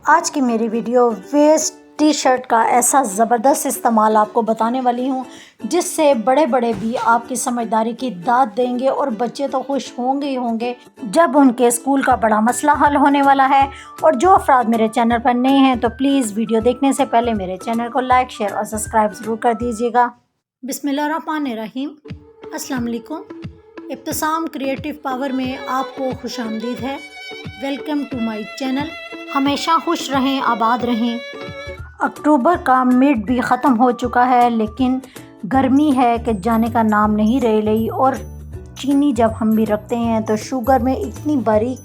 आज की मेरी वीडियो वेस्ट टी शर्ट का ऐसा ज़बरदस्त इस्तेमाल आपको बताने वाली हूँ जिससे बड़े बड़े भी आपकी समझदारी की दाद देंगे और बच्चे तो खुश होंगे ही होंगे जब उनके स्कूल का बड़ा मसला हल होने वाला है। और जो अफराद मेरे चैनल पर नए हैं तो प्लीज़ वीडियो देखने से पहले मेरे चैनल को लाइक, शेयर और सब्सक्राइब ज़रूर कर दीजिएगा। बिस्मिल्लाहिर्रहमानिर्रहीम। अस्सलाम वालेकुम। इब्तिसाम क्रिएटिव पावर में आपको खुशामदीद है। Welcome to my channel. हमेशा खुश रहें, आबाद रहें। अक्टूबर का मिड भी ख़त्म हो चुका है लेकिन गर्मी है कि जाने का नाम नहीं ले रही। और चीनी जब हम भी रखते हैं तो शुगर में इतनी बारीक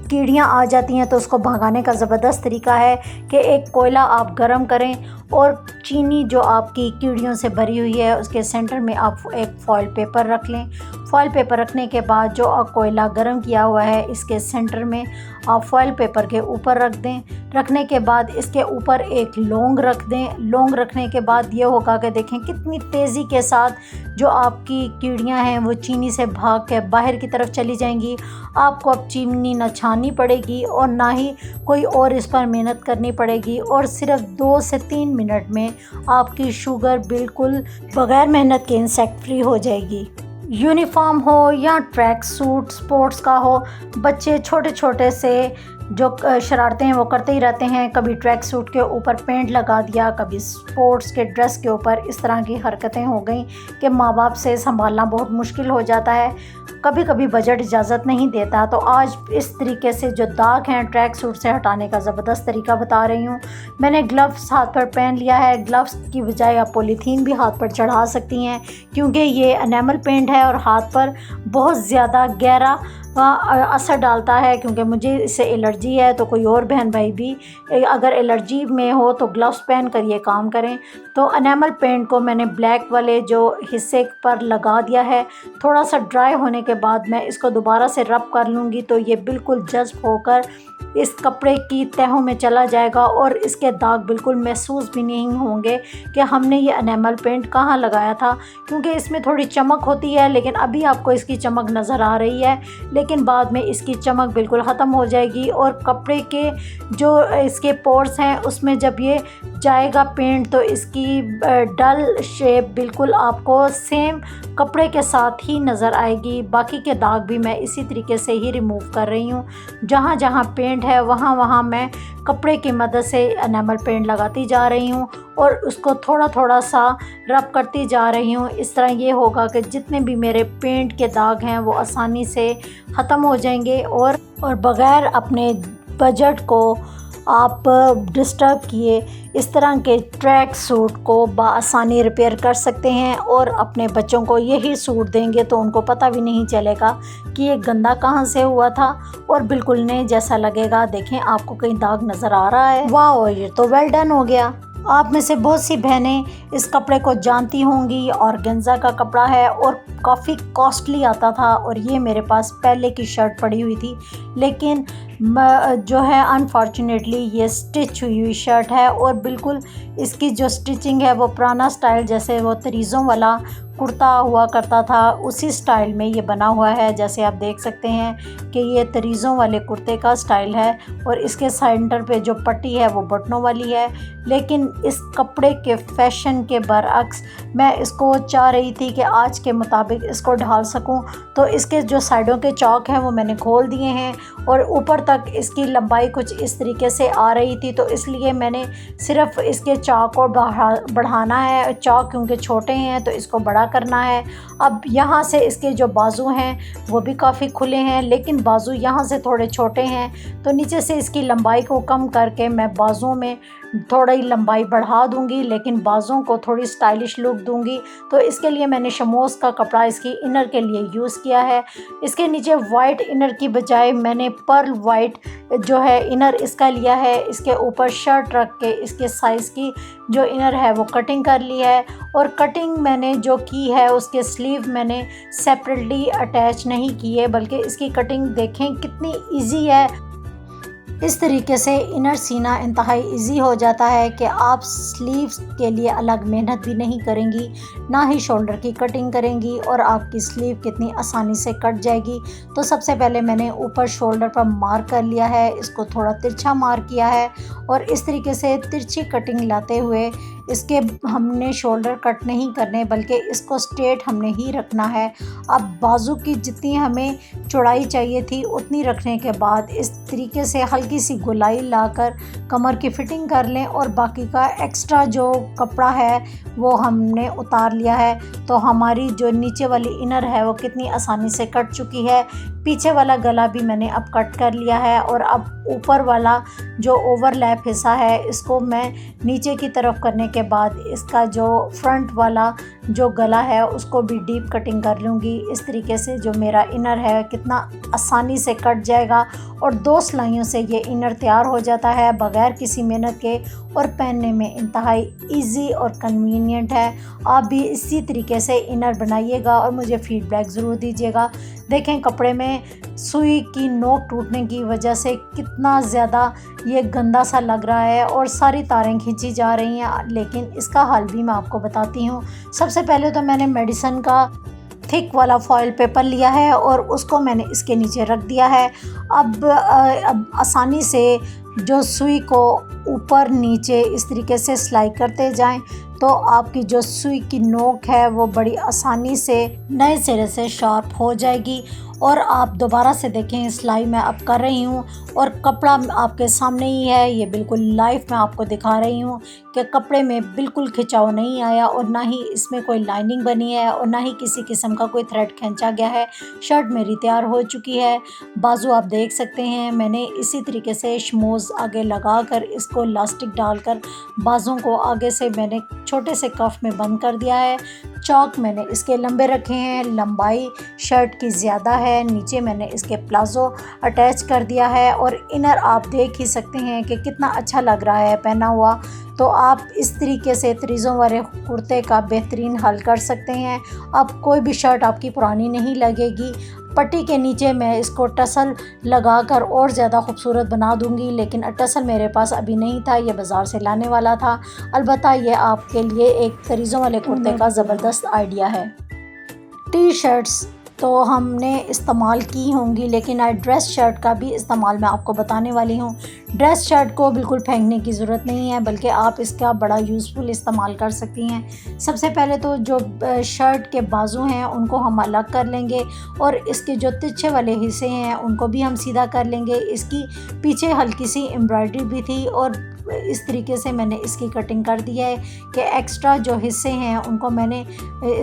कीड़ियाँ आ जाती हैं, तो उसको भगाने का ज़बरदस्त तरीका है कि एक कोयला आप गरम करें और चीनी जो आपकी कीड़ियों से भरी हुई है उसके सेंटर में आप एक फॉइल पेपर रख लें। फॉइल पेपर रखने के बाद जो आप कोयला गरम किया हुआ है इसके सेंटर में आप फॉइल पेपर के ऊपर रख दें। रखने के बाद इसके ऊपर एक लौंग रख दें। लौंग रखने के बाद ये होगा कि देखें कितनी तेज़ी के साथ जो आपकी कीड़ियां हैं वो चीनी से भाग के बाहर की तरफ चली जाएंगी। आपको अब चीनी न छाननी पड़ेगी और ना ही कोई और इस पर मेहनत करनी पड़ेगी और सिर्फ 2 से 3 मिनट में आपकी शुगर बिल्कुल बग़ैर मेहनत के इंसेक्ट फ्री हो जाएगी। यूनिफॉर्म हो या ट्रैक सूट स्पोर्ट्स का हो, बच्चे छोटे छोटे से जो शरारतें हैं वो करते ही रहते हैं। कभी ट्रैक सूट के ऊपर पेंट लगा दिया, कभी स्पोर्ट्स के ड्रेस के ऊपर इस तरह की हरकतें हो गई कि माँ बाप से संभालना बहुत मुश्किल हो जाता है। कभी कभी बजट इजाज़त नहीं देता। तो आज इस तरीके से जो दाग हैं ट्रैक सूट से हटाने का ज़बरदस्त तरीका बता रही हूँ। मैंने ग्लव्स हाथ पर पहन लिया है। ग्लव्स की बजाय आप पॉलीथीन भी हाथ पर चढ़ा सकती हैं क्योंकि ये एनामल पेंट है और हाथ पर बहुत ज़्यादा गहरा असर डालता है। क्योंकि मुझे इससे एलर्जी है तो कोई और बहन भाई भी अगर एलर्जी में हो तो ग्लव्स पहन कर ये काम करें। तो एनामल पेंट को मैंने ब्लैक वाले जो हिस्से पर लगा दिया है। थोड़ा सा ड्राई होने के बाद मैं इसको दोबारा से रब कर लूँगी तो ये बिल्कुल जज़्ब होकर इस कपड़े की तहों में चला जाएगा और इसके दाग बिल्कुल महसूस भी नहीं होंगे कि हमने ये एनामल पेंट कहाँ लगाया था। क्योंकि इसमें थोड़ी चमक होती है लेकिन अभी आपको इसकी चमक नज़र आ रही है, लेकिन बाद में इसकी चमक बिल्कुल ख़त्म हो जाएगी। और कपड़े के जो इसके पोर्स हैं उसमें जब ये जाएगा पेंट तो इसकी डल शेप बिल्कुल आपको सेम कपड़े के साथ ही नज़र आएगी। बाकी के दाग भी मैं इसी तरीके से ही रिमूव कर रही हूँ। जहाँ जहाँ पेंट है वहाँ वहाँ मैं कपड़े की मदद से एनामल पेंट लगाती जा रही हूँ और उसको थोड़ा थोड़ा सा रब करती जा रही हूँ। इस तरह ये होगा कि जितने भी मेरे पेंट के दाग हैं वो आसानी से ख़त्म हो जाएंगे और बग़ैर अपने बजट को आप डिस्टर्ब किए इस तरह के ट्रैक सूट को बआसानी रिपेयर कर सकते हैं। और अपने बच्चों को यही सूट देंगे तो उनको पता भी नहीं चलेगा कि ये गंदा कहाँ से हुआ था और बिल्कुल नए जैसा लगेगा। देखें आपको कहीं दाग नज़र आ रहा है? वाह, ये तो वेल डन हो गया। आप में से बहुत सी बहनें इस कपड़े को जानती होंगी। ऑर्गेन्जा का कपड़ा है और काफ़ी कॉस्टली आता था और ये मेरे पास पहले की शर्ट पड़ी हुई थी लेकिन जो है अनफॉर्चुनेटली ये स्टिच हुई शर्ट है और बिल्कुल इसकी जो स्टिचिंग है वो पुराना स्टाइल जैसे वो तरीज़ों वाला कुर्ता हुआ करता था उसी स्टाइल में ये बना हुआ है। जैसे आप देख सकते हैं कि ये तरीज़ों वाले कुर्ते का स्टाइल है और इसके सेंटर पे जो पट्टी है वो बटनों वाली है। लेकिन इस कपड़े के फैशन के बरअक्स मैं इसको चाह रही थी कि आज के मुताबिक इसको ढाल सकूं। तो इसके जो साइडों के चौक हैं वो मैंने खोल दिए हैं और ऊपर तक इसकी लंबाई कुछ इस तरीके से आ रही थी तो इसलिए मैंने सिर्फ इसके चौक को बढ़ाना है। चौक क्योंकि छोटे हैं तो इसको बड़ा करना है। अब यहाँ से इसके जो बाजू हैं वो भी काफ़ी खुले हैं लेकिन बाजू यहाँ से थोड़े छोटे हैं तो नीचे से इसकी लंबाई को कम करके मैं बाजुओं में थोड़ी लंबाई बढ़ा दूंगी लेकिन बाजुओं को थोड़ी स्टाइलिश लुक दूंगी। तो इसके लिए मैंने शमोस का कपड़ा इसकी इनर के लिए यूज़ किया है। इसके नीचे वाइट इनर की बजाय मैंने पर्ल वाइट जो है इनर इसका लिया है। इसके ऊपर शर्ट रख के इसके साइज़ की जो इनर है वो कटिंग कर ली है और कटिंग मैंने जो की है उसके स्लीव मैंने सेपरेटली अटैच नहीं किए बल्कि इसकी कटिंग देखें कितनी इजी है। इस तरीके से इनर सीना इंतहाई इजी हो जाता है कि आप स्लीव्स के लिए अलग मेहनत भी नहीं करेंगी, ना ही शोल्डर की कटिंग करेंगी और आपकी स्लीव कितनी आसानी से कट जाएगी। तो सबसे पहले मैंने ऊपर शोल्डर पर मार्क कर लिया है, इसको थोड़ा तिरछा मार्क किया है और इस तरीके से तिरछी कटिंग लाते हुए इसके हमने शोल्डर कट नहीं करने बल्कि इसको स्ट्रेट हमने ही रखना है। अब बाजू की जितनी हमें चौड़ाई चाहिए थी उतनी रखने के बाद इस तरीके से हल्की सी गोलाई लाकर कमर की फिटिंग कर लें और बाकी का एक्स्ट्रा जो कपड़ा है वो हमने उतार लिया है। तो हमारी जो नीचे वाली इनर है वो कितनी आसानी से कट चुकी है। पीछे वाला गला भी मैंने अब कट कर लिया है और अब ऊपर वाला जो ओवरलैप हिस्सा है इसको मैं नीचे की तरफ करने के बाद इसका जो फ्रंट वाला जो गला है उसको भी डीप कटिंग कर लूँगी। इस तरीके से जो मेरा इनर है कितना आसानी से कट जाएगा और 2 सिलाइयों से ये इनर तैयार हो जाता है बग़ैर किसी मेहनत के और पहनने में इंतहाई इजी और कन्वीनियंट है। आप भी इसी तरीके से इनर बनाइएगा और मुझे फीडबैक ज़रूर दीजिएगा। देखें कपड़े में सुई की नोक टूटने की वजह से कितना ज़्यादा ये गंदा सा लग रहा है और सारी तारें खींची जा रही हैं, लेकिन इसका हल भी मैं आपको बताती हूँ। सबसे पहले तो मैंने मेडिसिन का थिक वाला फॉइल पेपर लिया है और उसको मैंने इसके नीचे रख दिया है। अब आसानी से जो सुई को ऊपर नीचे इस तरीके से सिलाई करते जाएं तो आपकी जो सुई की नोक है वो बड़ी आसानी से नए सिरे से शार्प हो जाएगी। और आप दोबारा से देखें सिलाई मैं अब कर रही हूँ और कपड़ा आपके सामने ही है, ये बिल्कुल लाइव मैं आपको दिखा रही हूँ कि कपड़े में बिल्कुल खिंचाव नहीं आया और ना ही इसमें कोई लाइनिंग बनी है और ना ही किसी किस्म का कोई थ्रेड खींचा गया है। शर्ट मेरी तैयार हो चुकी है। बाजू आप देख सकते हैं मैंने इसी तरीके से शमोज़ आगे लगा कर इसको इलास्टिक डालकर बाजुओं को आगे से मैंने छोटे से कफ में बंद कर दिया है। चौक मैंने इसके लंबे रखे हैं, लंबाई शर्ट की ज़्यादा है। नीचे मैंने इसके प्लाज़ो अटैच कर दिया है और इनर आप देख ही सकते हैं कि कितना अच्छा लग रहा है पहना हुआ। तो आप इस तरीके से तरीज़ों वाले कुर्ते का बेहतरीन हल कर सकते हैं। अब कोई भी शर्ट आपकी पुरानी नहीं लगेगी। पट्टी के नीचे मैं इसको टसल लगाकर और ज़्यादा खूबसूरत बना दूंगी, लेकिन टसल मेरे पास अभी नहीं था, ये बाज़ार से लाने वाला था। अलबत्ता ये आपके लिए एक तरीज़ों वाले कुर्ते का ज़बरदस्त आइडिया है। टी शर्ट्स तो हमने इस्तेमाल की होंगी, लेकिन आज ड्रेस शर्ट का भी इस्तेमाल मैं आपको बताने वाली हूँ। ड्रेस शर्ट को बिल्कुल फेंकने की ज़रूरत नहीं है, बल्कि आप इसका बड़ा यूज़फुल इस्तेमाल कर सकती हैं। सबसे पहले तो जो शर्ट के बाजू हैं उनको हम अलग कर लेंगे और इसके जो तिरछे वाले हिस्से हैं उनको भी हम सीधा कर लेंगे। इसकी पीछे हल्की सी एम्ब्रॉयडरी भी थी और इस तरीके से मैंने इसकी कटिंग कर दी है कि एक्स्ट्रा जो हिस्से हैं उनको मैंने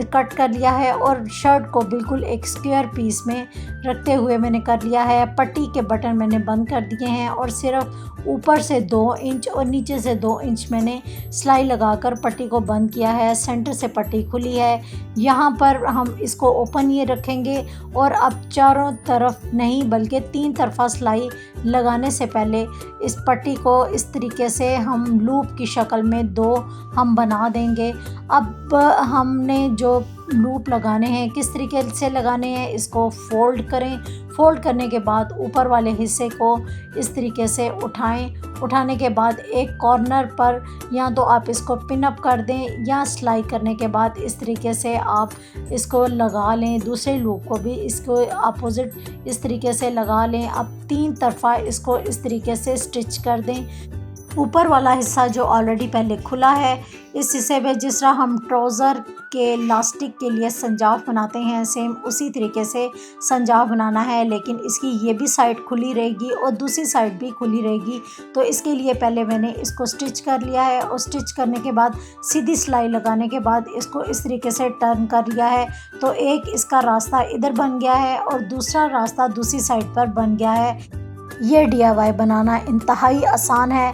कट कर लिया है और शर्ट को बिल्कुल एक स्क्वायर पीस में रखते हुए मैंने कर लिया है। पट्टी के बटन मैंने बंद कर दिए हैं और सिर्फ ऊपर से 2 इंच और नीचे से 2 इंच मैंने सिलाई लगाकर पट्टी को बंद किया है। सेंटर से पट्टी खुली है। यहाँ पर हम इसको ओपन ये रखेंगे और अब चारों तरफ नहीं बल्कि 3 तरफा सिलाई लगाने से पहले इस पट्टी को इस तरीके से हम लूप की शक्ल में 2 हम बना देंगे। अब हमने जो लूप लगाने हैं किस तरीके से लगाने हैं, इसको फोल्ड करें। फोल्ड करने के बाद ऊपर वाले हिस्से को इस तरीके से उठाने के बाद एक कॉर्नर पर या तो आप इसको पिन अप कर दें या सिलाई करने के बाद इस तरीके से आप इसको लगा लें। दूसरे लूप को भी इसको अपोजिट इस तरीके से लगा लें। अब 3 तरफा इसको इस तरीके से स्टिच कर दें। ऊपर वाला हिस्सा जो ऑलरेडी पहले खुला है, इस हिस्से में जिस तरह हम ट्राउज़र के इलास्टिक के लिए संजाव बनाते हैं सेम उसी तरीके से संजाव बनाना है, लेकिन इसकी ये भी साइड खुली रहेगी और दूसरी साइड भी खुली रहेगी। तो इसके लिए पहले मैंने इसको स्टिच कर लिया है और स्टिच करने के बाद सीधी सिलाई लगाने के बाद इसको इस तरीके से टर्न कर लिया है। तो एक इसका रास्ता इधर बन गया है और दूसरा रास्ता दूसरी साइड पर बन गया है। ये DIY बनाना इंतहाई आसान है।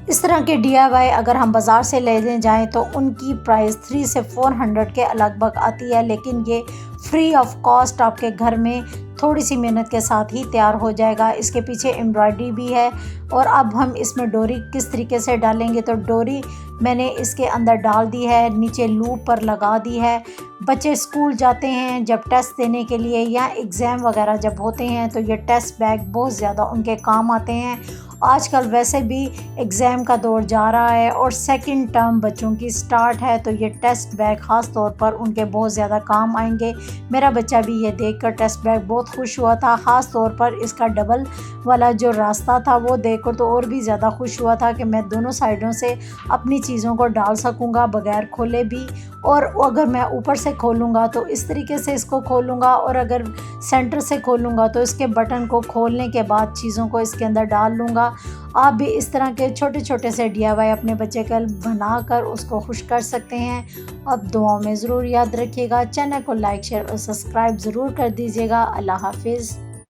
इस तरह के DIY अगर हम बाज़ार से लेने जाएं तो उनकी प्राइस 300 से 400 के लगभग आती है, लेकिन ये फ्री ऑफ कॉस्ट आपके घर में थोड़ी सी मेहनत के साथ ही तैयार हो जाएगा। इसके पीछे एम्ब्रॉयडरी भी है। और अब हम इसमें डोरी किस तरीके से डालेंगे, तो डोरी मैंने इसके अंदर डाल दी है, नीचे लूप पर लगा दी है। बच्चे स्कूल जाते हैं जब टेस्ट देने के लिए या एग्ज़ाम वगैरह जब होते हैं तो ये टेस्ट बैग बहुत ज़्यादा उनके काम आते हैं। आजकल वैसे भी एग्ज़ाम का दौर जा रहा है और सेकंड टर्म बच्चों की स्टार्ट है, तो ये टेस्ट बैग ख़ास तौर पर उनके बहुत ज़्यादा काम आएंगे। मेरा बच्चा भी ये देखकर टेस्ट बैग बहुत खुश हुआ था, ख़ास तौर पर इसका डबल वाला जो रास्ता था वो देखकर तो और भी ज़्यादा खुश हुआ था कि मैं दोनों साइडों से अपनी चीज़ों को डाल सकूँगा बगैर खोले भी। और अगर मैं ऊपर से खोलूँगा तो इस तरीके से इसको खोलूँगा, और अगर सेंटर से खोलूँगा तो इसके बटन को खोलने के बाद चीज़ों को इसके अंदर डाल लूँगा। आप भी इस तरह के छोटे छोटे से DIY अपने बच्चे का बनाकर उसको खुश कर सकते हैं। अब दुआओं में ज़रूर याद रखिएगा। चैनल को लाइक शेयर और सब्सक्राइब ज़रूर कर दीजिएगा। अल्लाह हाफिज़।